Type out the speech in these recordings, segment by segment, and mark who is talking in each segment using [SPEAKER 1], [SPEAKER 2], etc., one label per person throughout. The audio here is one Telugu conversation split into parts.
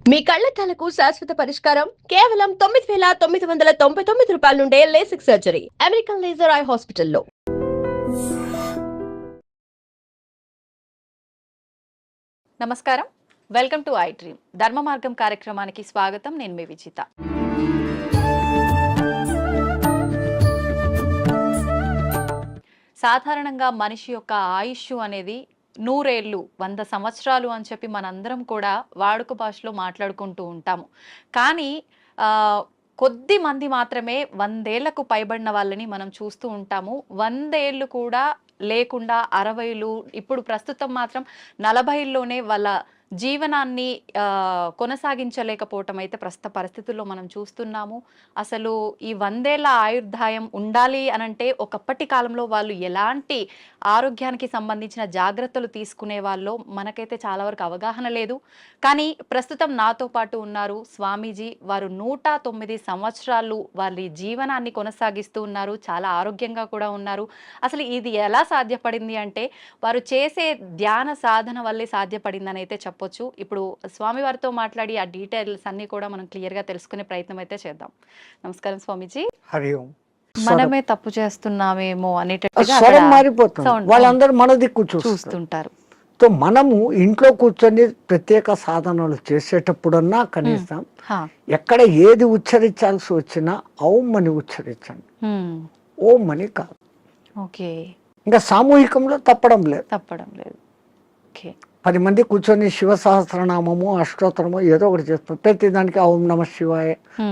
[SPEAKER 1] మీ కళ్లద్దాలకు శాశ్వత పరిష్కారం కేవలం 9,999 రూపాయల నుండే LASIK surgery American laser eye హాస్పిటల్లో.
[SPEAKER 2] నమస్కారం, వెల్కమ్ టు ఐ డ్రీమ్. ధర్మ మార్గం కార్యక్రమానికి స్వాగతం. నేను మీ విజిత. సాధారణంగా మనిషి యొక్క ఆయుష్ అనేది 100 ఏళ్ళు 100 సంవత్సరాలు అని చెప్పి మనందరం కూడా వాడుక భాషలో మాట్లాడుకుంటూ ఉంటాము. కానీ కొద్ది మంది మాత్రమే 100 ఏళ్లకు పైబడిన వాళ్ళని మనం చూస్తూ ఉంటాము. 100 ఏళ్ళు కూడా లేకుండా 60లు, ఇప్పుడు ప్రస్తుతం మాత్రం 40లోనే వాళ్ళ జీవనాన్ని కొనసాగించలేకపోవటం అయితే ప్రస్తుత పరిస్థితుల్లో మనం చూస్తున్నాము. అసలు ఈ 100 ఏళ్ల ఆయుర్దాయం ఉండాలి అనంటే ఒకప్పటి కాలంలో వాళ్ళు ఎలాంటి ఆరోగ్యానికి సంబంధించిన జాగ్రత్తలు తీసుకునే వాళ్ళో మనకైతే చాలా వరకు అవగాహన లేదు. కానీ ప్రస్తుతం నాతో పాటు ఉన్నారు స్వామీజీ. వారు 109 సంవత్సరాలు వారి జీవనాన్ని కొనసాగిస్తూ ఉన్నారు. చాలా ఆరోగ్యంగా కూడా ఉన్నారు. అసలు ఇది ఎలా సాధ్యపడింది అంటే వారు చేసే ధ్యాన సాధన వల్లే సాధ్యపడిందని అయితే చెప్పొచ్చు. ఇప్పుడు స్వామి వారితో మాట్లాడి ఆ డీటెయిల్స్ అన్ని కూడా మనం క్లియర్ గా తెలుసుకునే ప్రయత్నం అయితే చేద్దాం. నమస్కారం స్వామీజీ.
[SPEAKER 3] హరి ఓం.
[SPEAKER 2] మనమే తప్పు చేస్తున్నామేమో
[SPEAKER 3] స్వరం మారిపోతుంది, వాళ్ళందరూ మన దిక్కు
[SPEAKER 2] చూస్తుంటారు.
[SPEAKER 3] సో మనము ఇంట్లో కూర్చొని ప్రత్యేక సాధనలు చేసేటప్పుడన్నా కనీసం ఎక్కడ ఏది ఉచ్చరించాల్సి వచ్చినా ఓం అని ఉచ్చరించండి, ఓం అని కాదు.
[SPEAKER 2] ఓకే,
[SPEAKER 3] ఇంకా సామూహికంలో తప్పడం లేదు. 10 మంది కూర్చొని శివ సహస్రనామము అష్టోత్తరము ఏదో ఒకటి చేస్తాం. ప్రతి దానికి ఓం నమ శివాయ,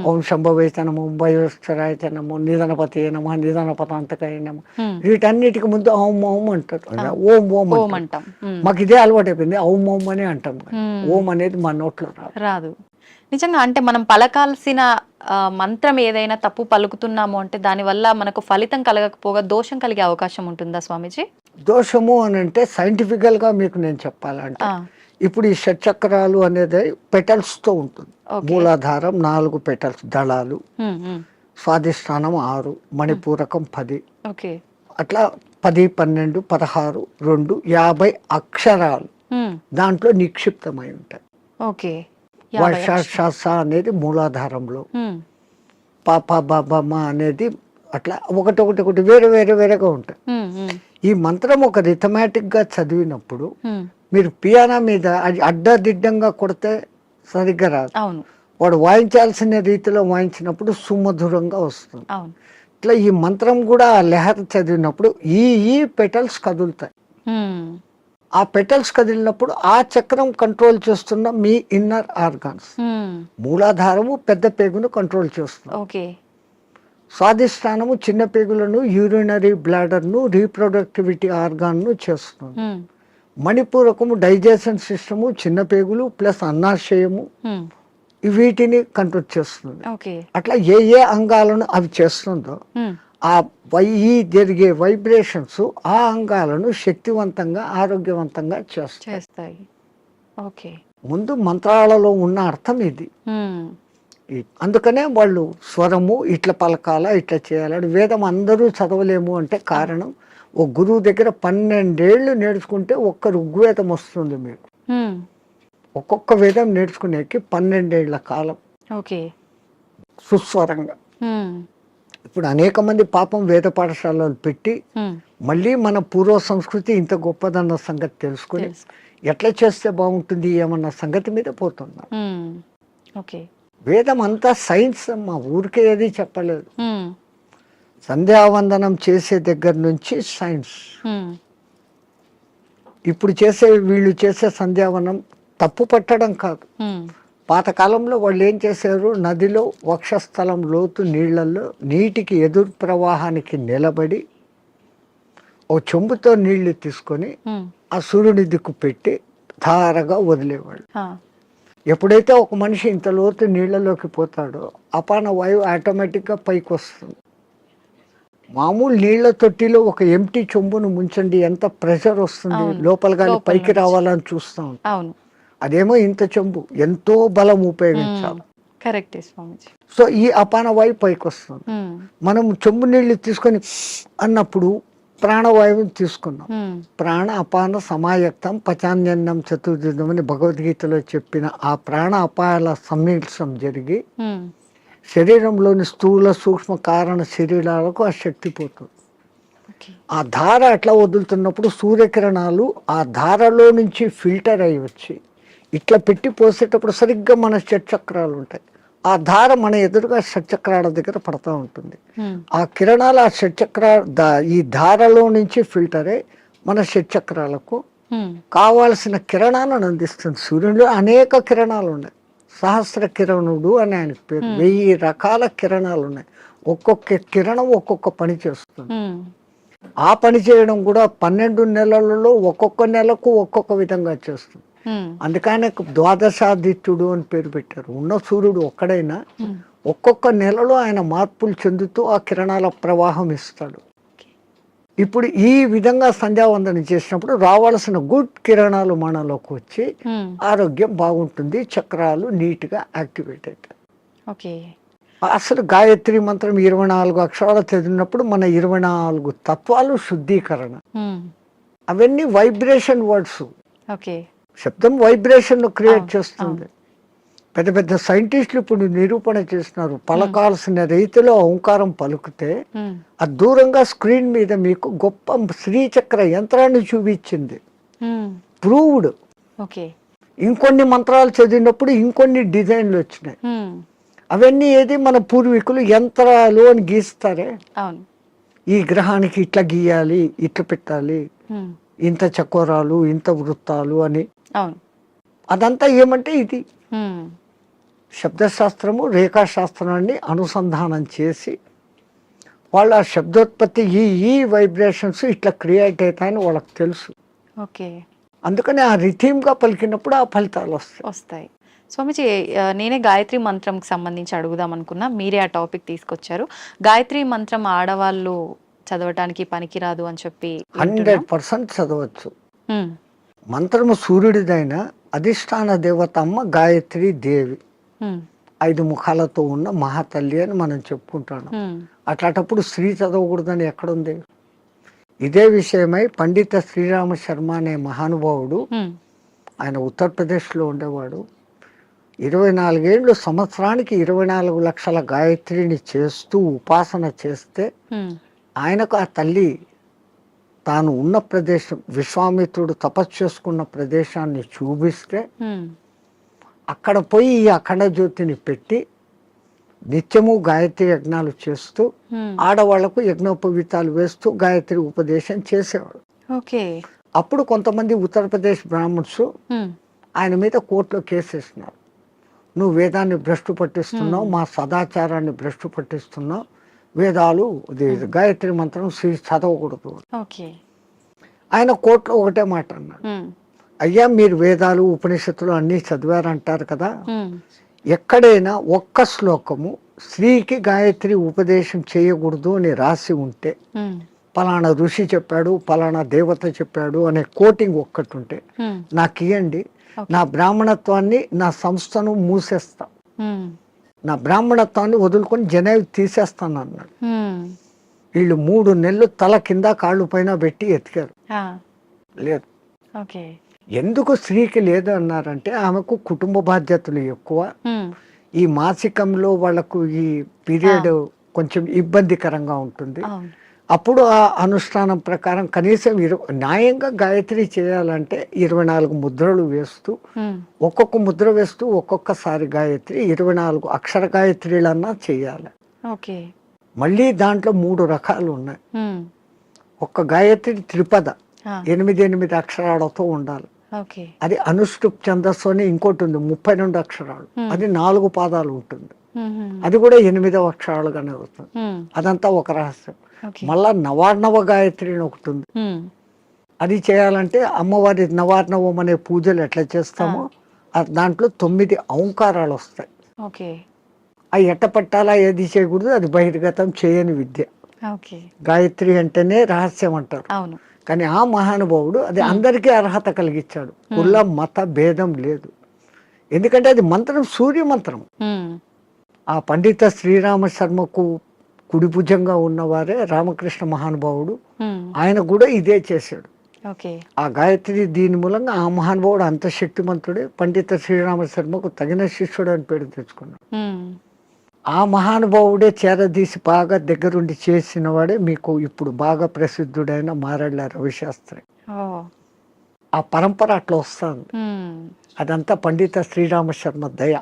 [SPEAKER 3] ఓం శంభవైతే నమో, భయోశ్వరాయ నమో, నిధనపతి నమ, నిధనపతాంతకాయ నమ, వీటన్నిటికి ముందు ఓం ఓం అంటారు. ఓం ఓం అంటాం. మాకు ఇదే అలవాటు అయిపోయింది, ఓం ఓం అని అంటాం. ఓం అనేది మా నోట్లో
[SPEAKER 2] రాదు. నిజంగా అంటే మనం పలకాల్సిన మంత్రం ఏదైనా తప్పు పలుకుతున్నాము అంటే దానివల్ల మనకు ఫలితం కలగకపోగా దోషం కలిగే అవకాశం ఉంటుందా స్వామీజీ?
[SPEAKER 3] దోషము అని అంటే సైంటిఫికల్ గా మీకు నేను చెప్పాలంటే ఇప్పుడు ఈ షట్చక్రాలు అనేది పెటల్స్ తో ఉంటుంది. మూలాధారం 4 పెటల్స్, దళాలు, స్వాధిష్టానం 6, మణిపూరకం 10, అట్లా 10, 12, 16, 2, 50 అక్షరాలు దాంట్లో నిక్షిప్తమై ఉంటాయి. వర్ష అనేది మూలాధారంలో, పాప బాబమ్మ అనేది అట్లా ఒకటి వేరేగా ఉంటాయి. ఈ మంత్రం ఒక రిథమాటిక్ గా చదివినప్పుడు మీరు పియానో మీద అది అడ్డదిడ్డంగా కొడితే సరిగ్గా రాదు. వాడు వాయించాల్సిన రీతిలో వాయించినప్పుడు సుమధురంగా వస్తుంది. ఇట్లా ఈ మంత్రం కూడా లెహర్ చదివినప్పుడు ఈ పెటల్స్ కదులుతాయి. ఆ పెటల్స్ కదిలినప్పుడు ఆ చక్రం కంట్రోల్ చేస్తున్న మీ ఇన్నర్ ఆర్గాన్స్. మూలాధారము పెద్ద పేగును కంట్రోల్ చేస్తుంది. స్వాధిష్టానము చిన్న పేగులను, యూరినరీ బ్లాడర్ను, రీప్రొడక్టివిటీ ఆర్గాన్ను చేస్తుంది. మణిపూరకము డైజెషన్ సిస్టము, చిన్న పేగులు ప్లస్ అన్నాశయము, వీటిని కంట్రోల్ చేస్తుంది. అట్లా ఏ అంగాలను అవి చేస్తుందో ఆ జరిగే వైబ్రేషన్స్ ఆ అంగాలను శక్తివంతంగా ఆరోగ్యవంతంగా చేస్తాయి. ముందు మంత్రాలలో ఉన్న అర్థం ఇది. అందుకనే వాళ్ళు స్వరము ఇట్లా పలకాల, ఇట్లా చేయాలని. వేదం అందరూ చదవలేము అంటే కారణం, ఓ గురువు దగ్గర 12 ఏళ్ళు నేర్చుకుంటే ఒక్క ఋగ్వేదం వస్తుంది మీకు. ఒక్కొక్క వేదం నేర్చుకునేకి 12 ఏళ్ల కాలం సుస్వరంగా. ఇప్పుడు అనేక మంది పాపం వేద పాఠశాలలు పెట్టి మళ్ళీ మన పూర్వ సంస్కృతి ఇంత గొప్పదన్న సంగతి తెలుసుకుని ఎట్లా చేస్తే బాగుంటుంది ఏమన్న సంగతి మీద పోతున్నారు. వేదం అంతా సైన్స్, మా ఊరికే ఏది చెప్పలేదు. సంధ్యావందనం చేసే దగ్గర నుంచి సైన్స్. ఇప్పుడు వీళ్ళు చేసే సంధ్యావనం తప్పు పట్టడం కాదు. పాతకాలంలో వాళ్ళు ఏం చేశారు, నదిలో వక్షస్థలం లోతు నీళ్లలో నీటికి ఎదురు ప్రవాహానికి నిలబడి ఓ చెంబుతో నీళ్లు తీసుకొని ఆ సూర్యుని దిక్కు పెట్టి ధారగా వదిలేవాళ్ళు. ఎప్పుడైతే ఒక మనిషి ఇంత లోతు నీళ్లలోకి పోతాడో అపాన వాయువు ఆటోమేటిక్గా పైకి వస్తుంది. మామూలు నీళ్ల తొట్టిలో ఒక ఎంటీ చెంబును ముంచండి, ఎంత ప్రెషర్ వస్తుంది, లోపల గాలి పైకి రావాలని చూస్తూ ఉంటాం. అదేమో ఇంత చెంబు, ఎంతో బలం ఉపయోగించాలి. సో ఈ అపాన వాయు పైకి వస్తుంది. మనం చెంబు నీళ్లు తీసుకొని అన్నప్పుడు ప్రాణవాయువుని తీసుకున్నాం.
[SPEAKER 2] హ్మ్.
[SPEAKER 3] ప్రాణ అపాన సమాయక్తం పచాన్యన్నం చతుర్జుదం అని భగవద్గీతలో చెప్పిన ఆ ప్రాణ అపాయాల సమ్మిళనం జరిగి
[SPEAKER 2] హ్మ్.
[SPEAKER 3] శరీరంలోని స్థూల సూక్ష్మ కారణ శరీరాలకు ఆ శక్తి పోతుంది.
[SPEAKER 2] ఓకే.
[SPEAKER 3] ఆ ధార అట్లా వదులుతున్నప్పుడు సూర్యకిరణాలు ఆ ధారలో నుంచి ఫిల్టర్ అయ్యి వచ్చి ఇట్లా పెట్టి పోసేటప్పుడు సరిగ్గా మన షట్చక్రాలు ఉంటాయి. ఆ ధార మన ఎదురుగా షట్చక్రాల దగ్గర పడతా ఉంటుంది.
[SPEAKER 2] హ్మ్.
[SPEAKER 3] ఆ కిరణాలు ఆ ఈ ధారలో నుంచి ఫిల్టర్ అయ్యి మన షట్చక్రాలకు
[SPEAKER 2] హ్మ్.
[SPEAKER 3] కావాల్సిన కిరణాలను అందిస్తుంది. సూర్యుడిలో అనేక కిరణాలు ఉన్నాయి. సహస్ర కిరణుడు అని ఆయనకు పేరు. 1000 రకాల కిరణాలు ఉన్నాయి. ఒక్కొక్క కిరణం ఒక్కొక్క పని చేస్తుంది.
[SPEAKER 2] హ్మ్.
[SPEAKER 3] ఆ పని చేయడం కూడా 12 నెలలలో ఒక్కొక్క నెలకు ఒక్కొక్క విధంగా చేస్తుంది.
[SPEAKER 2] హ్మ్.
[SPEAKER 3] అందుకనే ద్వాదశాదిత్యుడు అని పేరు పెట్టారు. ఉన్న సూర్యుడు ఒక్కడైనా
[SPEAKER 2] హ్మ్.
[SPEAKER 3] ఒక్కొక్క నెలలో ఆయన మార్పులు చెందుతూ ఆ కిరణాల ప్రవాహం ఇస్తాడు. ఇప్పుడు ఈ విధంగా సంధ్యావందనం చేసినప్పుడు రావాల్సిన గుడ్ కిరణాలు మనలోకి వచ్చి
[SPEAKER 2] హ్మ్.
[SPEAKER 3] ఆరోగ్యం బాగుంటుంది. చక్రాలు నీట్గా యాక్టివేట్ అవుతాయి.
[SPEAKER 2] ఓకే.
[SPEAKER 3] అసలు గాయత్రి మంత్రం 24 అక్షరాలు చదివినప్పుడు మన 24 తత్వాలు శుద్ధీకరణ.
[SPEAKER 2] హ్మ్.
[SPEAKER 3] అవన్నీ వైబ్రేషన్ వర్డ్స్.
[SPEAKER 2] ఓకే.
[SPEAKER 3] శబ్దం వైబ్రేషన్ క్రియేట్
[SPEAKER 2] అవును,
[SPEAKER 3] చేస్తుంది. పెద్ద పెద్ద సైంటిస్టులు ఇప్పుడు నిరూపణ చేస్తున్నారు. పలకాల్సిన రీతిలో ఓంకారం పలుకుతే
[SPEAKER 2] హ్మ్.
[SPEAKER 3] అది దూరంగా స్క్రీన్ మీద మీకు గొప్ప శ్రీచక్ర యంత్రాన్ని చూపించింది.
[SPEAKER 2] హ్మ్.
[SPEAKER 3] ప్రూవ్డ్.
[SPEAKER 2] ఓకే.
[SPEAKER 3] ఇంకొన్ని మంత్రాలు చదివినప్పుడు ఇంకొన్ని డిజైన్లు వచ్చినాయి.
[SPEAKER 2] హ్మ్.
[SPEAKER 3] అవన్నీ ఏది మన పూర్వీకులు యంత్రాలు అని గీస్తారే.
[SPEAKER 2] అవును.
[SPEAKER 3] ఈ గ్రహానికి ఇట్లా గీయాలి, ఇట్లా పెట్టాలి,
[SPEAKER 2] హ్మ్.
[SPEAKER 3] ఇంత చకోరాలు, ఇంత వృత్తాలు అని.
[SPEAKER 2] అవును.
[SPEAKER 3] అదంతా ఏమంటే ఇది
[SPEAKER 2] హ్మ్.
[SPEAKER 3] శబ్దశాస్త్రము రేఖాశాస్త్రాన్ని అనుసంధానం చేసి వాళ్ళ శబ్దోత్పత్తి ఈ వైబ్రేషన్స్ ఇట్లా క్రియేట్ అవుతాయని వాళ్ళకి తెలుసు.
[SPEAKER 2] ఓకే.
[SPEAKER 3] అందుకని ఆ రిథీమ్గా పలికినప్పుడు ఆ ఫలితాలు వస్తాయి.
[SPEAKER 2] వస్తాయి. స్వామిజీ, నేనే గాయత్రి మంత్రంకి సంబంధించి అడుగుదాం అనుకున్నా, మీరే ఆ టాపిక్ తీసుకొచ్చారు. గాయత్రి మంత్రం ఆడవాళ్ళు చదవటానికి పనికిరాదు అని చెప్పి వింటున్నాం.
[SPEAKER 3] 100% చదవచ్చు.
[SPEAKER 2] హ్మ్.
[SPEAKER 3] మంత్రము సూర్యుడిదైన అధిష్టాన దేవత అమ్మ గాయత్రి దేవి.
[SPEAKER 2] హ్మ్.
[SPEAKER 3] 5 ముఖాలతో ఉన్న మహాతల్లి అని మనం చెప్పుకుంటాను.
[SPEAKER 2] హ్మ్.
[SPEAKER 3] అట్లాంటప్పుడు స్త్రీ చదవకూడదని ఎక్కడుంది? ఇదే విషయమై పండిత శ్రీరామ శర్మ అనే మహానుభావుడు,
[SPEAKER 2] హ్మ్.
[SPEAKER 3] ఆయన ఉత్తరప్రదేశ్లో ఉండేవాడు. 24 ఏళ్ళు సంవత్సరానికి 24 లక్షల గాయత్రిని చేస్తూ ఉపాసన చేస్తే
[SPEAKER 2] హ్మ్.
[SPEAKER 3] ఆయనకు ఆ తల్లి తాను ఉన్న ప్రదేశం, విశ్వామిత్రుడు తపస్సు చేసుకున్న ప్రదేశాన్ని చూపిస్తే
[SPEAKER 2] హ్మ్.
[SPEAKER 3] అక్కడ పోయి ఈ అఖండ జ్యోతిని పెట్టి నిత్యము గాయత్రి యజ్ఞాలు చేస్తూ
[SPEAKER 2] హ్మ్.
[SPEAKER 3] ఆడవాళ్లకు యజ్ఞోపవీతాలు వేస్తూ గాయత్రి ఉపదేశం చేసేవాడు.
[SPEAKER 2] ఓకే.
[SPEAKER 3] అప్పుడు కొంతమంది ఉత్తరప్రదేశ్ బ్రాహ్మణ్స్
[SPEAKER 2] హ్మ్.
[SPEAKER 3] ఆయన మీద కోర్టులో కేసేసినారు. నువ్వు వేదాన్ని భ్రష్టు పట్టిస్తున్నావు, మా సదాచారాన్ని భ్రష్టు పట్టిస్తున్నావు, వేదాలు గాయత్రి మంత్రం చదవకూడదు.
[SPEAKER 2] ఓకే.
[SPEAKER 3] ఆయన కోర్టులో ఒకటే మాట అన్నాడు,
[SPEAKER 2] హ్మ్.
[SPEAKER 3] అయ్యా మీరు వేదాలు ఉపనిషత్తులు అన్నీ చదివారంటారు కదా,
[SPEAKER 2] హ్మ్.
[SPEAKER 3] ఎక్కడైనా ఒక్క శ్లోకము స్త్రీకి గాయత్రి ఉపదేశం చేయకూడదు అని రాసి ఉంటే,
[SPEAKER 2] హ్మ్.
[SPEAKER 3] పలానా ఋషి చెప్పాడు, పలానా దేవత చెప్పాడు అనే కోటింగ్ ఒక్కటి ఉంటే
[SPEAKER 2] హ్మ్.
[SPEAKER 3] నాకు ఇవ్వండి, నా బ్రాహ్మణత్వాన్ని నా సంస్థను మూసేస్తా,
[SPEAKER 2] హ్మ్.
[SPEAKER 3] నా బ్రాహ్మణత్వాన్ని వదులుకొని జనేవి తీసేస్తాను అన్నాడు.
[SPEAKER 2] హ్మ్.
[SPEAKER 3] వీళ్ళు 3 నెలలు తల కింద కాళ్ళు పైన పెట్టి ఎతికారు.
[SPEAKER 2] ఆ.
[SPEAKER 3] లేదు.
[SPEAKER 2] ఓకే.
[SPEAKER 3] ఎందుకు స్త్రీకి లేదు అన్నారంటే ఆమెకు కుటుంబ బాధ్యతలు ఎక్కువ,
[SPEAKER 2] హ్మ్.
[SPEAKER 3] ఈ మాసికంలో వాళ్ళకు ఈ పీరియడ్ కొంచెం ఇబ్బందికరంగా ఉంటుంది.
[SPEAKER 2] అవును.
[SPEAKER 3] అప్పుడు ఆ అనుష్ఠానం ప్రకారం కనీసం న్యాయంగా గాయత్రి చేయాలంటే 24 ముద్రలు వేస్తూ,
[SPEAKER 2] హ్మ్.
[SPEAKER 3] ఒక్కొక్క ముద్ర వేస్తూ ఒక్కొక్కసారి గాయత్రి 24 అక్షర గాయత్రిలన్నా చేయాలి.
[SPEAKER 2] ఓకే.
[SPEAKER 3] మళ్ళీ దాంట్లో 3 రకాలు ఉన్నాయి.
[SPEAKER 2] హ్మ్.
[SPEAKER 3] ఒక్క గాయత్రి త్రిపద
[SPEAKER 2] ఆ.
[SPEAKER 3] 8 అక్షరాలతో ఉండాలి.
[SPEAKER 2] ఓకే.
[SPEAKER 3] అది అనుష్ఠుప్ ఛందస్సు అని ఇంకోటి ఉంది 32 అక్షరాలు, అది 4 పాదాలు ఉంటుంది,
[SPEAKER 2] హ్మ్. హ్మ్.
[SPEAKER 3] అది కూడా 8వ అక్షరాలుగానే అవుతుంది.
[SPEAKER 2] హ్మ్.
[SPEAKER 3] అదంతా ఒక రహస్యం.
[SPEAKER 2] ఓకే.
[SPEAKER 3] మళ్ళా నవార్ణవ గాయత్రి అని ఒకటి ఉంది.
[SPEAKER 2] హ్మ్.
[SPEAKER 3] అది చేయాలంటే అమ్మవారి నవార్ణవం అనే పూజలు ఎట్లా చేస్తామో దాంట్లో 9 ఔంకారాలు వస్తాయి.
[SPEAKER 2] ఓకే.
[SPEAKER 3] అవి ఎట్ట పట్టాలా, ఏది చేయకూడదు, అది బహిర్గతం చేయని విద్య.
[SPEAKER 2] ఓకే.
[SPEAKER 3] గాయత్రి అంటేనే రహస్యం అంటారు.
[SPEAKER 2] అవును.
[SPEAKER 3] కానీ ఆ మహానుభావుడు అది అందరికీ అర్హత కలిగించాడు. కుల మత భేదం లేదు. ఎందుకంటే అది మంత్రం సూర్య మంత్రం.
[SPEAKER 2] హ్మ్.
[SPEAKER 3] ఆ పండిత శ్రీరామ శర్మకు కుడిభుజంగా ఉన్నవారే రామకృష్ణ మహానుభావుడు.
[SPEAKER 2] ఉమ్,
[SPEAKER 3] ఆయన కూడా ఇదే చేశాడు.
[SPEAKER 2] ఓకే.
[SPEAKER 3] ఆ గాయత్రి దీని మూలంగా ఆ మహానుభావుడు అంత శక్తిమంతుడే. పండిత శ్రీరామ శర్మకు తగిన శిష్యుడు అని పేరు తెచ్చుకున్నాడు.
[SPEAKER 2] ఉమ్,
[SPEAKER 3] ఆ మహానుభావుడే చేరదీసి బాగా దగ్గరుండి చేసిన వాడే మీకు ఇప్పుడు బాగా ప్రసిద్ధుడైన మారెళ్ళ రవిశాస్త్రి.
[SPEAKER 2] ఓ,
[SPEAKER 3] ఆ పరంపర అట్లా వస్తుంది.
[SPEAKER 2] ఉమ్,
[SPEAKER 3] అదంతా పండిత శ్రీరామ శర్మ దయ.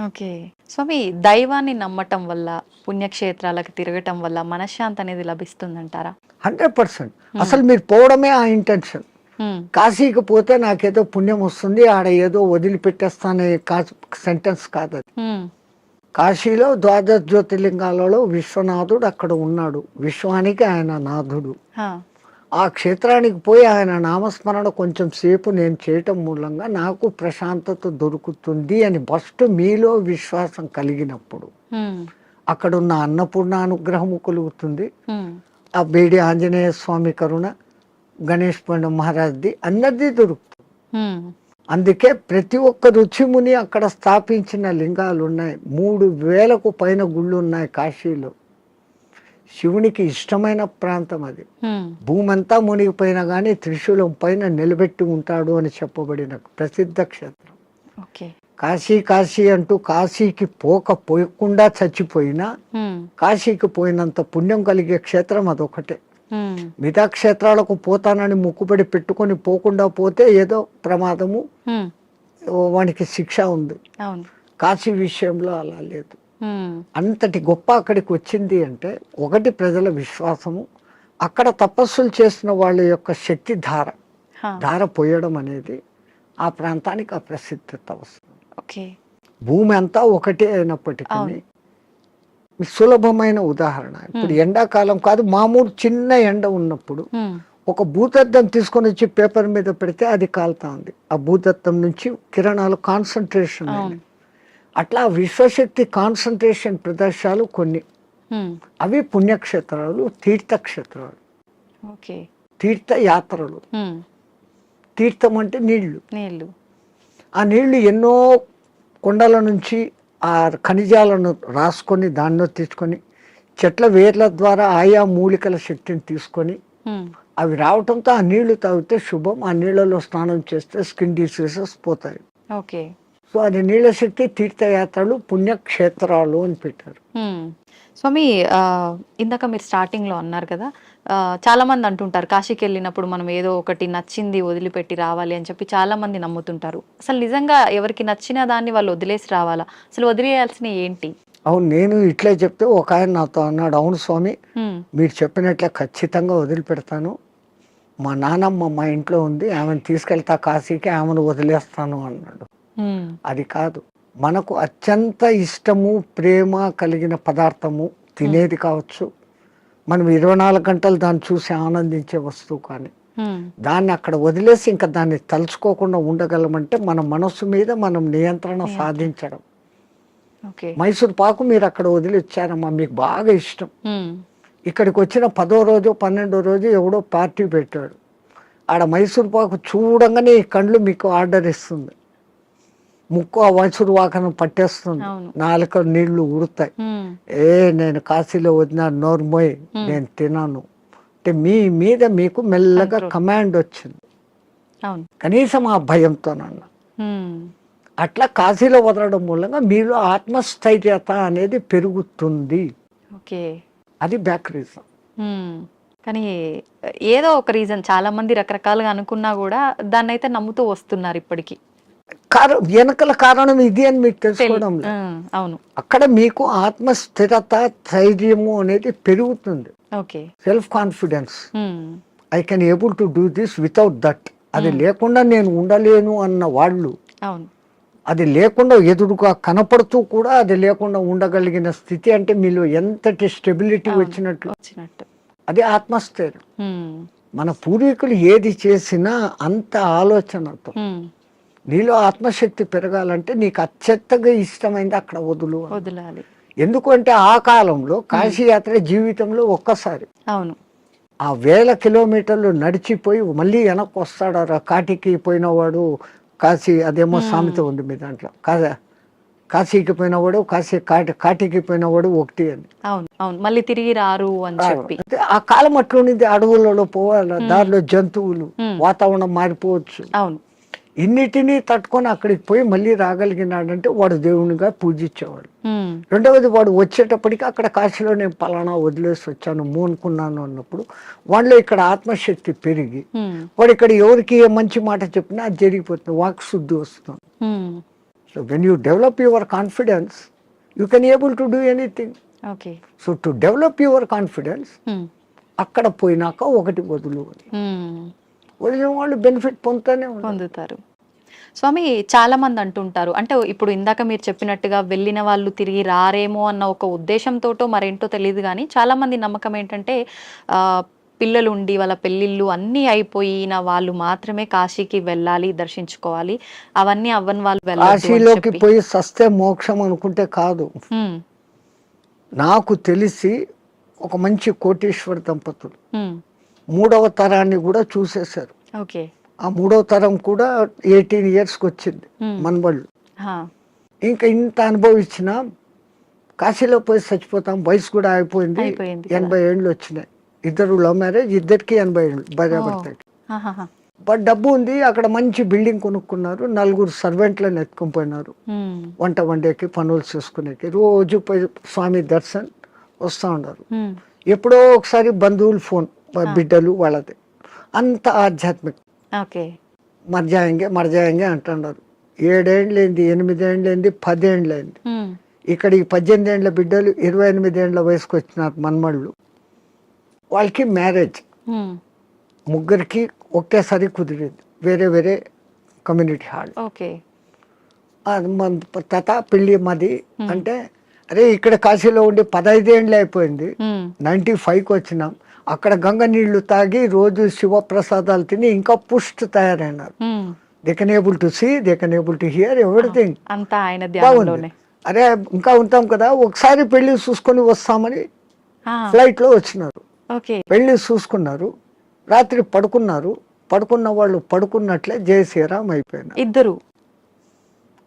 [SPEAKER 2] ఓకే. స్వామి, దైవాన్ని నమ్మటం వల్ల, పుణ్యక్షేత్రాలకు తిరగటం వల్ల మనశ్శాంతి అనేది లభిస్తుందంటారా?
[SPEAKER 3] 100%. అసలు మీరు పోవడమే ఆ ఇంటెన్షన్.
[SPEAKER 2] ఉమ్,
[SPEAKER 3] కాశీకి పోతే నాకేదో పుణ్యం వస్తుంది, ఆడ ఏదో వదిలిపెట్టేస్తానే సెంటెన్స్ కాదు అది.
[SPEAKER 2] ఉమ్,
[SPEAKER 3] కాశీలో ద్వాదశ జ్యోతిర్లింగాలలో విశ్వనాథుడు అక్కడ ఉన్నాడు. విశ్వానికి ఆయన నాథుడు.
[SPEAKER 2] హా,
[SPEAKER 3] ఆ క్షేత్రానికి పోయి ఆయన నామస్మరణ కొంచెం సేపు నేను చేయటం మూలంగా నాకు ప్రశాంతత దొరుకుతుంది అని ఫస్ట్ మీలో విశ్వాసం కలిగినప్పుడు
[SPEAKER 2] ఉమ్,
[SPEAKER 3] అక్కడున్న అన్నపూర్ణ అనుగ్రహము కలుగుతుంది.
[SPEAKER 2] ఉమ్,
[SPEAKER 3] ఆ బేడి ఆంజనేయ స్వామి కరుణ, గణేష్ పండ మహారాజ్ది అందరిది దొరుకుతుంది.
[SPEAKER 2] ఉమ్,
[SPEAKER 3] అందుకే ప్రతి ఒక్క రుచిముని అక్కడ స్థాపించిన లింగాలు ఉన్నాయి. 3000కు పైన గుళ్ళు ఉన్నాయి కాశీలో. శివునికి ఇష్టమైన ప్రాంతం అది.
[SPEAKER 2] ఉమ్,
[SPEAKER 3] భూమి అంతా మునిగిపోయినా కానీ త్రిశూలం పైన నిలబెట్టి ఉంటాడు అని చెప్పబడిన ప్రసిద్ధ క్షేత్రం.
[SPEAKER 2] ఓకే.
[SPEAKER 3] కాశీ కాశీ అంటూ కాశీకి పోకుండా చచ్చిపోయినా
[SPEAKER 2] ఉమ్,
[SPEAKER 3] కాశీకి పోయినంత పుణ్యం కలిగే క్షేత్రం అదొకటే.
[SPEAKER 2] ఉమ్,
[SPEAKER 3] మిగతా క్షేత్రాలకు పోతానని ముక్కుబడి పెట్టుకొని పోకుండా పోతే ఏదో ప్రమాదము,
[SPEAKER 2] ఉమ్,
[SPEAKER 3] వానికి శిక్ష ఉంది.
[SPEAKER 2] అవును.
[SPEAKER 3] కాశీ విషయంలో అలా లేదు.
[SPEAKER 2] ఉమ్,
[SPEAKER 3] అంతటి గొప్ప అక్కడికి వచ్చింది అంటే ఒకటి ప్రజల విశ్వాసము, అక్కడ తపస్సులు చేసిన వాళ్ళ యొక్క శక్తి
[SPEAKER 2] హా,
[SPEAKER 3] ధార పోయడం అనేది ఆ ప్రాంతానికి ఆ ప్రసిద్ధత వస్తుంది.
[SPEAKER 2] ఓకే.
[SPEAKER 3] భూమి అంతా ఒకటే అయినప్పటికీ
[SPEAKER 2] అవును.
[SPEAKER 3] సులభమైన ఉదాహరణ, ఇప్పుడు ఎండాకాలం కాదు, మామూలు చిన్న ఎండ ఉన్నప్పుడు
[SPEAKER 2] ఉమ్,
[SPEAKER 3] ఒక భూతద్దం తీసుకొని వచ్చి పేపర్ మీద పెడితే అది కాలుతా ఉంది. ఆ భూతద్దం నుంచి కిరణాలు కాన్సన్ట్రేషన్
[SPEAKER 2] అవును.
[SPEAKER 3] అట్లా విశ్వశక్తి కాన్సన్ట్రేషన్ ప్రదేశాలు కొన్ని,
[SPEAKER 2] ఉమ్,
[SPEAKER 3] అవి పుణ్యక్షేత్రాలు, తీర్థక్షేత్రాలు,
[SPEAKER 2] ఓకే.
[SPEAKER 3] తీర్థయాత్రలు.
[SPEAKER 2] ఉమ్,
[SPEAKER 3] తీర్థం అంటే నీళ్లు.
[SPEAKER 2] నీళ్ళు.
[SPEAKER 3] ఆ నీళ్లు ఎన్నో కొండల నుంచి ఆ ఖనిజాలను రాసుకొని దానిలో తీసుకొని చెట్ల వేర్ల ద్వారా ఆయా మూలికల శక్తిని తీసుకొని
[SPEAKER 2] ఉమ్,
[SPEAKER 3] అవి రావటంతో ఆ నీళ్లు తాగితే శుభం. ఆ నీళ్ళలో స్నానం చేస్తే స్కిన్ డిసీజెస్ పోతాయి.
[SPEAKER 2] ఓకే.
[SPEAKER 3] సో అది నీళ్ళ శక్తి, తీర్థయాత్రలు, పుణ్యక్షేత్రాలు అని పెట్టారు.
[SPEAKER 2] ఉమ్. స్వామి, ఇందాక మీరు స్టార్టింగ్లో అన్నారు కదా, చాలా మంది అంటుంటారు కాశీకి వెళ్ళినప్పుడు మనం ఏదో ఒకటి నచ్చింది వదిలిపెట్టి రావాలి అని చెప్పి చాలా మంది నమ్ముతుంటారు. అసలు నిజంగా ఎవరికి నచ్చిన దాన్ని వాళ్ళు వదిలేసి రావాలా? అసలు వదిలేయాల్సిన ఏంటి?
[SPEAKER 3] అవును, నేను ఇట్లే చెప్తే ఒక ఆయన నాతో అన్నాడు, అవును స్వామి
[SPEAKER 2] ఉమ్,
[SPEAKER 3] మీరు చెప్పినట్లే ఖచ్చితంగా వదిలిపెడతాను. మా నానమ్మ మా ఇంట్లో ఉంది, ఆమెను తీసుకెళ్తా కాశీకి, ఆమెను వదిలేస్తాను అన్నాడు.
[SPEAKER 2] ఉమ్,
[SPEAKER 3] అది కాదు, మనకు అత్యంత ఇష్టము ప్రేమ కలిగిన పదార్థము తినేది కావచ్చు, మనం 24 గంటలు దాన్ని చూసి ఆనందించే వస్తువు, కానీ
[SPEAKER 2] ఉమ్,
[SPEAKER 3] దాన్ని అక్కడ వదిలేసి ఇంకా దాన్ని తలుచుకోకుండా ఉండగలమంటే మన మనస్సు మీద మనం నియంత్రణ సాధించడం.
[SPEAKER 2] ఓకే.
[SPEAKER 3] మైసూర్ పాకు మీరు అక్కడ వదిలి వచ్చారమ్మా, మీకు బాగా ఇష్టం.
[SPEAKER 2] ఉమ్,
[SPEAKER 3] ఇక్కడికి వచ్చిన 10వ రోజు 12వ రోజు ఎవడో పార్టీ పెట్టాడు, ఆడ మైసూర్ పాకు చూడంగానే ఈ కళ్ళు మీకు ఆర్డర్ ఇస్తుంది, ముక్కు ఆ మైసూర్ పాకను పట్టేస్తుంది,
[SPEAKER 2] అవును.
[SPEAKER 3] నాలుక నీళ్లు ఉడతాయి.
[SPEAKER 2] ఉమ్,
[SPEAKER 3] నేను కాశీలో వదిన నోర్మోయ్ నేను తినాను అంటే మీ మీద మీకు మెల్లగా
[SPEAKER 2] Control.
[SPEAKER 3] కమాండ్ వచ్చింది,
[SPEAKER 2] అవును.
[SPEAKER 3] కనీసం ఆ భయంతోనన్నా.
[SPEAKER 2] ఉమ్,
[SPEAKER 3] అట్లా కాశీలో వదలడం మూలంగా మీలో ఆత్మస్థైర్యత అనేది పెరుగుతుంది.
[SPEAKER 2] ఓకే.
[SPEAKER 3] అది బ్యాక్ రీజన్.
[SPEAKER 2] ఉమ్, కానీ ఏదో ఒక రీజన్, చాలా మంది రకరకాలుగా అనుకున్నా కూడా దాన్ని అయితే నమ్ముతూ వస్తున్నారు ఇప్పటికీ.
[SPEAKER 3] వెనకల కారణం ఇది అని మీకు తెలుసుకోవడం లేదు.
[SPEAKER 2] అవును.
[SPEAKER 3] అక్కడ మీకు ఆత్మస్థిరత, ధైర్యము అనేది పెరుగుతుంది.
[SPEAKER 2] Okay.
[SPEAKER 3] Self confidence,
[SPEAKER 2] um,
[SPEAKER 3] I can able to do this without that. అది లేకుండా నేను ఉండలేను అన్న వాళ్ళు,
[SPEAKER 2] అవును.
[SPEAKER 3] అది లేకుండా ఎదురుగా కనపడుతూ కూడా అది లేకుండా ఉండగలిగిన స్థితి అంటే మీలో ఎంతటి స్టెబిలిటీ వచ్చినట్లు, అది ఆత్మస్థైర్యం.
[SPEAKER 2] ఉమ్,
[SPEAKER 3] మన పూర్వీకులు ఏది చేసినా అంత ఆలోచనతో.
[SPEAKER 2] ఉమ్,
[SPEAKER 3] నీలో ఆత్మశక్తి పెరగాలంటే నీకు అత్యంతగా ఇష్టమైంది అక్కడ
[SPEAKER 2] వదలాలి.
[SPEAKER 3] ఎందుకంటే ఆ కాలంలో కాశీయాత్ర జీవితంలో ఒక్కసారి.
[SPEAKER 2] అవును.
[SPEAKER 3] ఆ 1000 కిలోమీటర్లు నడిచిపోయి మళ్ళీ వెనక్కి వస్తాడు. కాటికి పోయినవాడు కాశీ, అదేమో సామెత ఉంది మీ దాంట్లో కాదా, కాశీకి పోయినవాడు కాటికి పోయినవాడు ఒకటి అని.
[SPEAKER 2] అవును అవును, మళ్ళీ తిరిగి రారు అని చెప్పి.
[SPEAKER 3] అంటే ఆ కాలం అట్లుండింది. అడవులలో పోవాలి, దారిలో జంతువులు, వాతావరణం మారిపోవచ్చు.
[SPEAKER 2] అవును.
[SPEAKER 3] ఇన్నిటినీ తట్టుకొని అక్కడికి పోయి మళ్ళీ రాగలిగినాడంటే వాడు దేవునిగా పూజించేవాడు. రెండవది, వాడు వచ్చేటప్పటికి అక్కడ కాశీలో నేను పలానా వదిలేసి వచ్చాను మోనుకున్నాను అన్నప్పుడు వాళ్ళలో ఇక్కడ ఆత్మశక్తి పెరిగి వాడు ఇక్కడ ఎవరికి ఏ మంచి మాట చెప్పినా అది జరిగిపోతుంది, వాక్ శుద్ధి వస్తుంది. So when you develop your confidence you can able to do anything.
[SPEAKER 2] Okay.
[SPEAKER 3] So to develop your confidence అక్కడ పోయినాక ఒకటి వదిలిన వాళ్ళు బెనిఫిట్
[SPEAKER 2] పొందుతారు. స్వామి, చాలా మంది అంటుంటారు, అంటే ఇప్పుడు ఇందాక మీరు చెప్పినట్టుగా వెళ్ళిన వాళ్ళు తిరిగి రారేమో అన్న ఒక ఉద్దేశంతోటో మరేంటో తెలియదు, కానీ చాలా మంది నమ్మకం ఏంటంటే పిల్లలు ఉండి వాళ్ళ పెళ్ళిళ్ళు అన్నీ అయిపోయిన వాళ్ళు మాత్రమే కాశీకి వెళ్ళాలి, దర్శించుకోవాలి, అవన్నీ అవ్వని వాళ్ళు
[SPEAKER 3] కాశీలోకి పోయి సస్తే మోక్షం అనుకుంటే కాదు. నాకు తెలిసి ఒక మంచి కోటీశ్వర దంపతులు 3వ తరాన్ని కూడా చూసేశారు.
[SPEAKER 2] ఓకే.
[SPEAKER 3] ఆ 3వ తరం కూడా 18 yearsకి వచ్చింది మనవాళ్ళు. ఇంకా ఇంత అనుభవించిన కాశీలో పోయి చచ్చిపోతాం, వయసు కూడా అయిపోయింది, 80 ఏళ్ళు వచ్చినాయి. ఇద్దరు లవ్ మ్యారేజ్, ఇద్దరికి 80 ఏళ్ళు భార్యాభర్తకి. బట్ డబ్బు ఉంది, అక్కడ మంచి బిల్డింగ్ కొనుక్కున్నారు, 4 సర్వెంట్లను ఎత్తుకొని పోయినారు, వంట వండేకి పనులు చేసుకునేకి. రోజు పోయి స్వామి దర్శన్ వస్తూ ఉన్నారు. ఎప్పుడో ఒకసారి బంధువులు ఫోన్, బిడ్డలు వాళ్ళది, అంత ఆధ్యాత్మిక. మర్జాయంగే అంటున్నారు. 7 ఏళ్ళైంది, 8 ఏళ్ళైంది, 10 ఏళ్ళైంది. ఇక్కడ ఈ 18 ఏళ్ళ బిడ్డలు 28 ఏళ్ళ వయసుకు వచ్చినారు మనమళ్ళు. వాళ్ళకి మ్యారేజ్ ముగ్గురికి ఒకేసారి కుదిరింది, వేరే వేరే కమ్యూనిటీ హాల్. తాత పెళ్ళి మాది అంటే, అరే ఇక్కడ కాశీలో ఉండి 15 ఏళ్ళు అయిపోయింది, 95కి వచ్చినాం, అక్కడ గంగ నీళ్లు తాగి రోజు శివప్రసాదాలు తిని ఇంకా పుష్టి తయారైనారు. They can able to see, they can able to hear everything. బాగుంది. అరే ఇంకా ఉంటాం కదా, ఒకసారి పెళ్లి చూసుకొని వస్తామని ఫ్లైట్ లో వచ్చినారు. పెళ్లి చూసుకున్నారు, రాత్రి పడుకున్నారు. పడుకున్న వాళ్ళు పడుకున్నట్లే జయ శ్రీరామ్ అయిపోయినారు ఇద్దరు.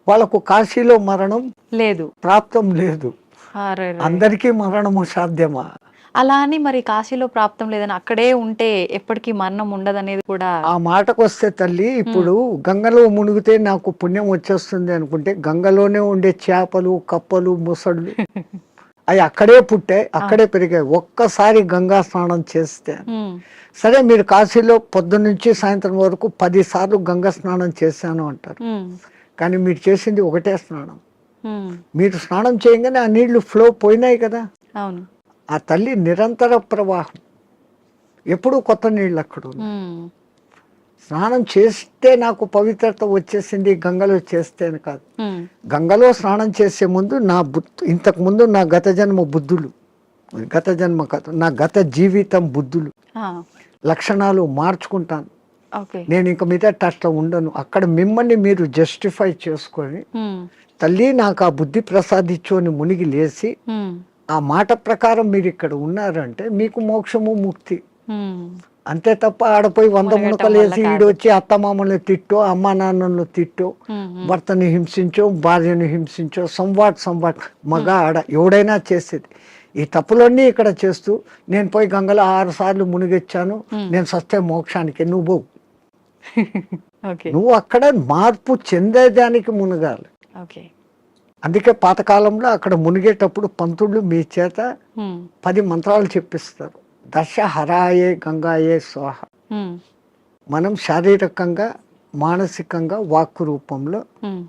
[SPEAKER 3] వాళ్ళకు కాశీలో మరణం లేదు, ప్రాప్తం లేదు. అందరికీ మరణము సాధ్యమా?
[SPEAKER 2] అలా అని మరి కాశీలో ప్రాప్తం లేదని అక్కడే ఉంటే ఎప్పటికీ మరణం ఉండదనేది కూడా.
[SPEAKER 3] ఆ మాటకు వస్తే తల్లి, ఇప్పుడు గంగలో మునిగితే నాకు పుణ్యం వచ్చేస్తుంది అనుకుంటే, గంగలోనే ఉండే చేపలు, కప్పలు, ముసళ్ళు అవి అక్కడే పుట్టాయి, అక్కడే పెరిగాయి. ఒక్కసారి గంగా స్నానం చేస్తే, సరే మీరు కాశీలో పొద్దున్న నుంచి సాయంత్రం వరకు 10 సార్లు గంగా స్నానం చేశాను అంటారు, కానీ మీరు చేసింది ఒకటే స్నానం. మీరు స్నానం చేయగానే ఆ నీళ్లు ఫ్లో పోయినాయి కదా.
[SPEAKER 2] అవును.
[SPEAKER 3] ఆ తల్లి నిరంతర ప్రవాహం, ఎప్పుడూ కొత్త నీళ్ళు అక్కడ. స్నానం చేస్తే నాకు పవిత్రత వచ్చేసింది గంగలో చేస్తే అని కాదు. గంగలో స్నానం చేసే ముందు ఇంతకు ముందు నా గత జన్మ బుద్ధులు, గత జన్మ కాదు, నా గత జీవితం బుద్ధులు, లక్షణాలు మార్చుకుంటాను. నేను ఇంక మీద అట్లా ఉండను. అక్కడ మిమ్మల్ని మీరు జస్టిఫై చేసుకొని, తల్లి నాకు ఆ బుద్ధి ప్రసాదించు అని మునిగి లేచి, ఆ మాట ప్రకారం మీరు ఇక్కడ ఉన్నారంటే మీకు మోక్షము, ముక్తి. అంతే తప్ప ఆడపోయి 100 మునకలు వేసి ఈడొచ్చి అత్తమామల్ని తిట్టో, అమ్మా నాన్నను తిట్టో, భర్తని హింసించో, భార్యను హింసించో, సంవాట్ మగ ఆడ ఎవడైనా చేసేది. ఈ తప్పులన్నీ ఇక్కడ చేస్తూ, నేను పోయి గంగలో 6 సార్లు మునిగొచ్చాను, నేను సస్తే మోక్షానికి, నువ్వు అక్కడ మార్పు చెందేదానికి మునగాలి. అందుకే పాతకాలంలో అక్కడ మునిగేటప్పుడు పంతుళ్ళు మీ చేత 10 మంత్రాలు చెప్పిస్తారు. దశ హరాయే గంగాయే స్వాహ. మనం శారీరకంగా, మానసికంగా, వాక్కు రూపంలో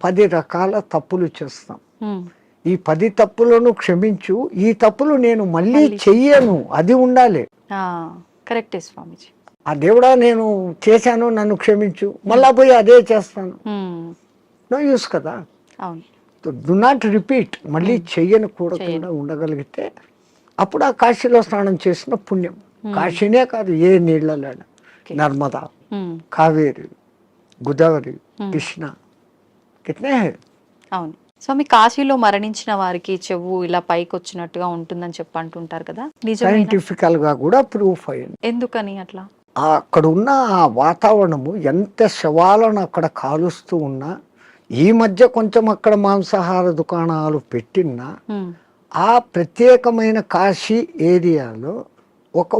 [SPEAKER 3] 10 రకాల తప్పులు చేస్తాం. ఈ 10 తప్పులను క్షమించు, ఈ తప్పులు నేను మళ్ళీ చెయ్యను, అది ఉండాలి.
[SPEAKER 2] కరెక్టే స్వామిజీ.
[SPEAKER 3] ఆ దేవుడా నేను చేశాను, నన్ను క్షమించు, మళ్ళా పోయి అదే చేస్తాను, నో యూస్ కదా. Do not repeat. మళ్ళీ చెయ్యను కూడా ఉండగలిగితే అప్పుడు ఆ కాశీలో స్నానం చేసిన పుణ్యం. కాశీనే కాదు, ఏ నీళ్ళలో, నర్మదా, కావేరి, గోదావరి, కృష్ణ, కిట్నే.
[SPEAKER 2] అవును స్వామి, కాశీలో మరణించిన వారికి చెవు ఇలా పైకి వచ్చినట్టుగా ఉంటుందని చెప్పి అంటుంటారు కదా,
[SPEAKER 3] సైంటిఫికల్ గా కూడా ప్రూఫ్ అయింది.
[SPEAKER 2] ఎందుకని అట్లా?
[SPEAKER 3] అక్కడ ఉన్న ఆ వాతావరణము, ఎంత శవాలను అక్కడ కాలుస్తూ ఉన్నా ఈ మధ్య కొంచెం అక్కడ మాంసాహార దుకాణాలు పెట్టినా
[SPEAKER 2] ఉమ్,
[SPEAKER 3] ఆ ప్రత్యేకమైన కాశీ ఏరియాలో ఒక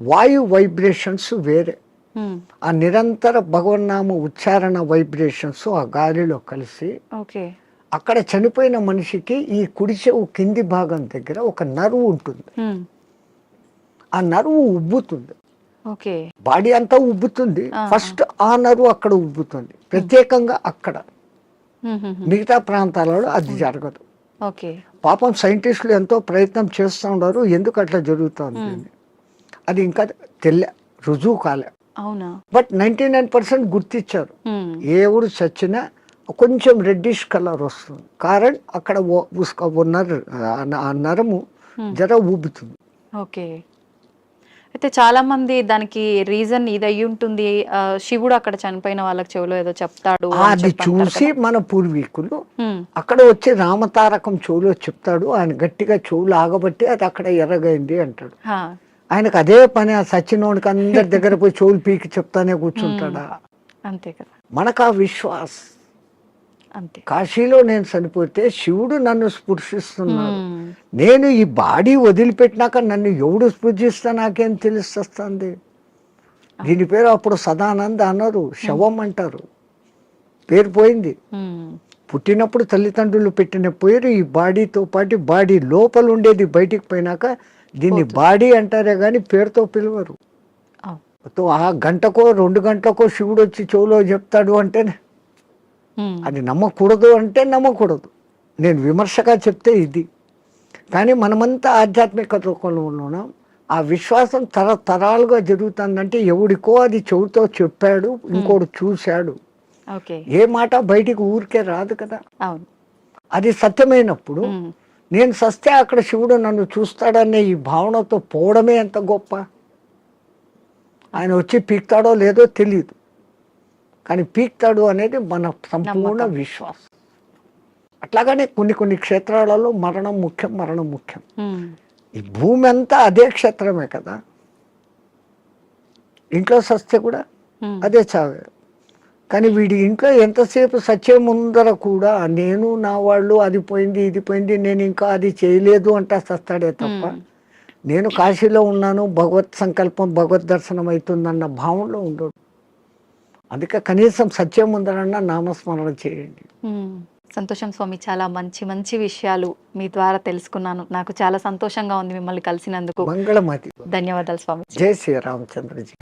[SPEAKER 3] వాయు వైబ్రేషన్స్ వేరే,
[SPEAKER 2] ఉమ్,
[SPEAKER 3] ఆ నిరంతర భగవన్నామ ఉచ్చారణ వైబ్రేషన్స్ ఆ గాలిలో కలిసి
[SPEAKER 2] ఓకే.
[SPEAKER 3] అక్కడ చనిపోయిన మనిషికి ఈ కుడి చెవు కింది భాగం దగ్గర ఒక నరువు ఉంటుంది.
[SPEAKER 2] ఉమ్,
[SPEAKER 3] ఆ నరువు ఉబ్బుతుంది,
[SPEAKER 2] ఓకే.
[SPEAKER 3] బాడీ అంతా ఉబ్బుతుంది,
[SPEAKER 2] ఆ,
[SPEAKER 3] ఫస్ట్ ఆ నరువు అక్కడ ఉబ్బుతుంది ప్రత్యేకంగా అక్కడ.
[SPEAKER 2] ఉమ్, ఉమ్, ఉమ్,
[SPEAKER 3] మిగతా ప్రాంతాలలో అది జరగదు.
[SPEAKER 2] ఓకే.
[SPEAKER 3] పాపం సైంటిస్టులు ఎంతో ప్రయత్నం చేస్తూ ఉన్నారు ఎందుకు అట్లా జరుగుతుంది అని. అది ఇంకా రుజువు కాలే.
[SPEAKER 2] అవునా?
[SPEAKER 3] బట్ 99% గుర్తించారు.
[SPEAKER 2] ఉమ్,
[SPEAKER 3] ఏ ఊరు చచ్చినా కొంచెం రెడ్డిష్ కలర్ వస్తుంది, కారణం అక్కడ ఆ నరము జర ఊబుతుంది.
[SPEAKER 2] ఓకే. అయితే చాలా మంది దానికి రీజన్ ఇది అయ్యి ఉంటుంది, శివుడు అక్కడ చనిపోయిన వాళ్ళకి చెవులో ఏదో చెప్తాడు అని
[SPEAKER 3] అది
[SPEAKER 2] చెప్పి అంటారు
[SPEAKER 3] చూసి
[SPEAKER 2] కదా.
[SPEAKER 3] మన పూర్వీకులు
[SPEAKER 2] ఉమ్,
[SPEAKER 3] అక్కడ వచ్చి రామతారకం చెవులో చెప్తాడు, ఆయన గట్టిగా చెవులు ఆగబట్టి అది అక్కడ ఎర్రగైంది అంటాడు.
[SPEAKER 2] హా,
[SPEAKER 3] ఆయనకు అదే పని, ఆ సచ్చినోడికి అందరి దగ్గర పోయి చెవులు పీకి చెప్తానే కూర్చుంటాడా.
[SPEAKER 2] అంతే కదా,
[SPEAKER 3] మనకు ఆ విశ్వాస్.
[SPEAKER 2] అంతే.
[SPEAKER 3] కాశీలో నేను చనిపోతే శివుడు నన్ను స్పృశిస్తున్నాడు,
[SPEAKER 2] ఉమ్,
[SPEAKER 3] నేను ఈ బాడీ వదిలిపెట్టినాక నన్ను ఎవడు స్పృశిస్తా నాకేం తెలుస్తుంది. దీని పేరు అప్పుడు సదానంద అన్నారు, శవం అంటారు, పేరు పోయింది.
[SPEAKER 2] ఉమ్,
[SPEAKER 3] పుట్టినప్పుడు తల్లిదండ్రులు పెట్టిన పేరు ఈ బాడీతో పాటు బాడీ లోపల ఉండేది బయటికి పోయినాక దీన్ని బాడీ అంటారే కానీ పేరుతో పిలవరు.
[SPEAKER 2] అవును.
[SPEAKER 3] ఆ గంటకో 2 గంటలకో శివుడు వచ్చి చెవులో చెప్తాడు అంటే
[SPEAKER 2] ఉమ్,
[SPEAKER 3] అది నమ్మకూడదు అంటే నమ్మకూడదు. నేను విమర్శగా చెప్తే ఇది. కానీ మనమంతా ఆధ్యాత్మిక లోకంలో ఉన్నాం. ఆ విశ్వాసం తరతరాలుగా జరుగుతుందంటే ఎవడికో అది చెవుతో చెప్పాడు, ఇంకోడు చూశాడు.
[SPEAKER 2] ఓకే.
[SPEAKER 3] ఏ మాట బయటికి ఊరికే రాదు కదా.
[SPEAKER 2] అవును.
[SPEAKER 3] అది సత్యమైనప్పుడు
[SPEAKER 2] ఉమ్,
[SPEAKER 3] నేను సస్తే అక్కడ శివుడు నన్ను చూస్తాడనే ఈ భావనతో పోవడమే ఎంత గొప్ప. ఆయన వచ్చి పీక్తాడో లేదో తెలియదు, కానీ పీక్తాడు అనేది మన సంపూర్ణ విశ్వాసం. అట్లాగనే కొన్ని క్షేత్రాలలో మరణం ముఖ్యం.
[SPEAKER 2] ఉమ్,
[SPEAKER 3] ఈ భూమి అంతా అదే క్షేత్రమే కదా. ఇంట్లో సస్తే కూడా
[SPEAKER 2] ఉమ్,
[SPEAKER 3] అదే చావే. కానీ వీడి ఇంట్లో ఎంతసేపు సత్యం ముందర కూడా నేను నా వాళ్ళు అది పోయింది ఇది పోయింది నేను ఇంకా అది చేయలేదు అంటా సస్తాడే తప్ప నేను కాశీలో ఉన్నాను, భగవత్ సంకల్పం భగవద్ దర్శనం అవుతుందన్న భావనలో ఉండడు. అందుకే కనీసం సత్యం ముందరన్నా నామస్మరణ చేయండి.
[SPEAKER 2] ఉమ్. సంతోషం స్వామి, చాలా మంచి మంచి విషయాలు మీ ద్వారా తెలుసుకున్నాను. నాకు చాలా సంతోషంగా ఉంది మిమ్మల్ని కలిసినందుకు.
[SPEAKER 3] మంగళమతి.
[SPEAKER 2] ధన్యవాదాలు స్వామి.
[SPEAKER 3] జై శ్రీ రామచంద్రజీ.